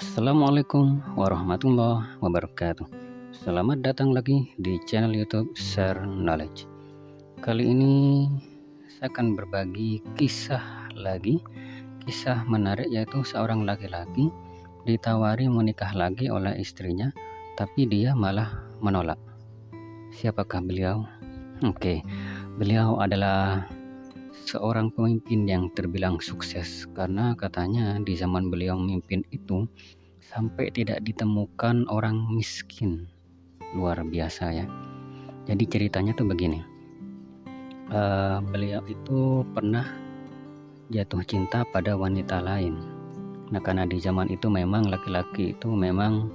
Assalamualaikum warahmatullahi wabarakatuh. Selamat datang lagi di channel YouTube Share Knowledge. Kali ini saya akan berbagi kisah lagi, kisah menarik, yaitu seorang laki-laki ditawari menikah lagi oleh istrinya, tapi dia malah menolak. Siapakah beliau? Beliau adalah seorang pemimpin yang terbilang sukses, karena katanya di zaman beliau memimpin itu sampai tidak ditemukan orang miskin. Luar biasa ya. Jadi ceritanya tuh begini. Beliau itu pernah jatuh cinta pada wanita lain. Nah, karena di zaman itu memang laki-laki itu memang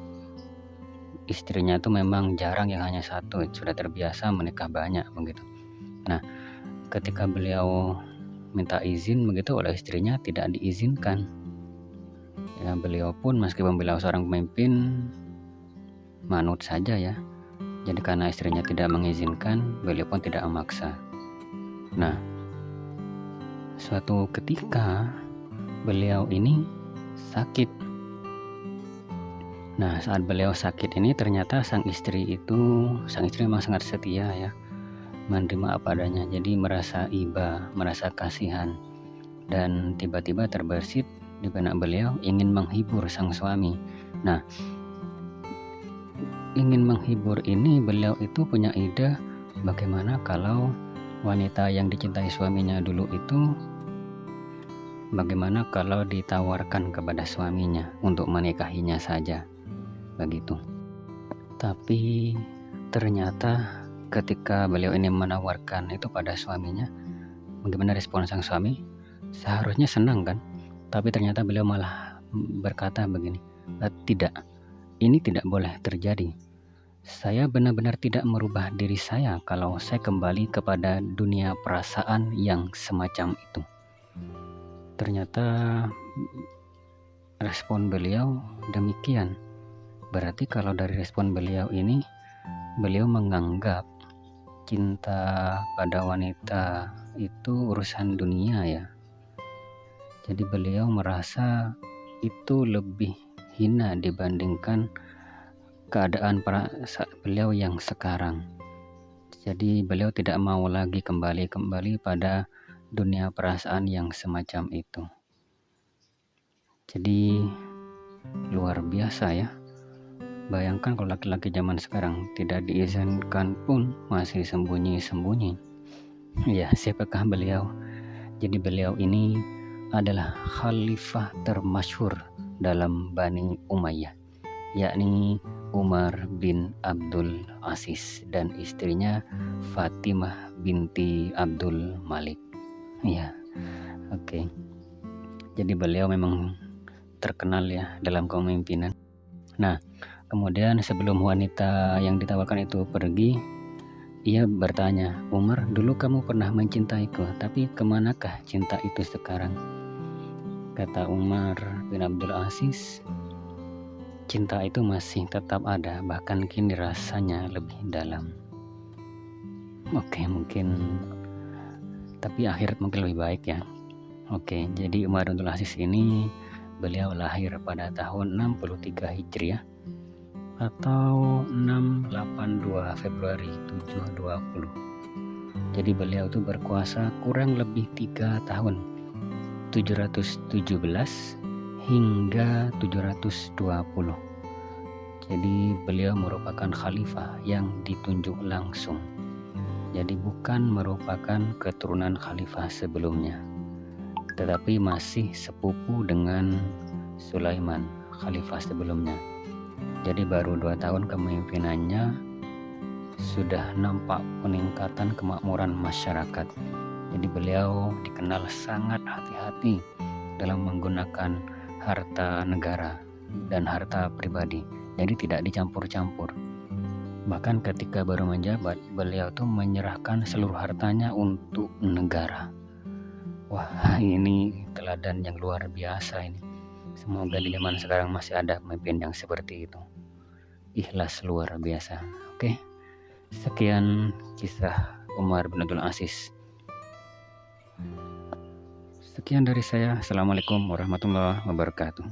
istrinya itu memang jarang, yang hanya satu, sudah terbiasa menikah banyak begitu. Nah, ketika beliau minta izin begitu oleh istrinya, tidak diizinkan. Ya, beliau pun meskipun beliau seorang pemimpin, manut saja ya. Jadi karena istrinya tidak mengizinkan, beliau pun tidak memaksa. Nah, suatu ketika beliau ini sakit. Nah, saat beliau sakit ini ternyata sang istri memang sangat setia ya, menerima apa adanya. Jadi merasa iba, merasa kasihan, dan tiba-tiba terbersit di benak beliau ingin menghibur sang suami. Nah, ingin menghibur ini beliau itu punya ide, bagaimana kalau wanita yang dicintai suaminya dulu itu, bagaimana kalau ditawarkan kepada suaminya untuk menikahinya saja begitu. Tapi ternyata ketika beliau ini menawarkan itu pada suaminya, bagaimana respon sang suami? Seharusnya senang kan? Tapi ternyata beliau malah berkata begini, tidak, ini tidak boleh terjadi. Saya benar-benar tidak merubah diri saya kalau saya kembali kepada dunia perasaan yang semacam itu. Ternyata respon beliau demikian. Berarti kalau dari respon beliau ini, beliau menganggap cinta pada wanita itu urusan dunia ya. Jadi beliau merasa itu lebih hina dibandingkan keadaan beliau yang sekarang. Jadi beliau tidak mau lagi kembali pada dunia perasaan yang semacam itu. Jadi luar biasa ya. Bayangkan kalau laki-laki zaman sekarang tidak diizinkan pun masih sembunyi-sembunyi. Ya, siapakah beliau? Jadi beliau ini adalah khalifah termasyhur dalam Bani Umayyah, yakni Umar bin Abdul Aziz dan istrinya Fatimah binti Abdul Malik. Ya, Jadi beliau memang terkenal ya dalam kepemimpinan. Nah, kemudian sebelum wanita yang ditawarkan itu pergi, ia bertanya, Umar, dulu kamu pernah mencintaiku, tapi kemanakah cinta itu sekarang? Kata Umar bin Abdul Aziz, cinta itu masih tetap ada, bahkan kini rasanya lebih dalam. Mungkin, tapi akhirat mungkin lebih baik ya. Jadi Umar bin Abdul Aziz ini, beliau lahir pada tahun 63 Hijriah atau 682 Februari 720. Jadi beliau itu berkuasa kurang lebih 3 tahun, 717 hingga 720. Jadi beliau merupakan khalifah yang ditunjuk langsung. Jadi bukan merupakan keturunan khalifah sebelumnya, tetapi masih sepupu dengan Sulaiman, khalifah sebelumnya. Jadi baru 2 tahun kepemimpinannya sudah nampak peningkatan kemakmuran masyarakat. Jadi beliau dikenal sangat hati-hati dalam menggunakan harta negara dan harta pribadi. Jadi tidak dicampur-campur. Bahkan ketika baru menjabat, beliau tuh menyerahkan seluruh hartanya untuk negara. Wah, ini teladan yang luar biasa ini. Semoga di zaman sekarang masih ada pemimpin yang seperti itu. Ikhlas luar biasa. Sekian kisah Umar bin Abdul Aziz. Sekian dari saya. Assalamualaikum warahmatullahi wabarakatuh.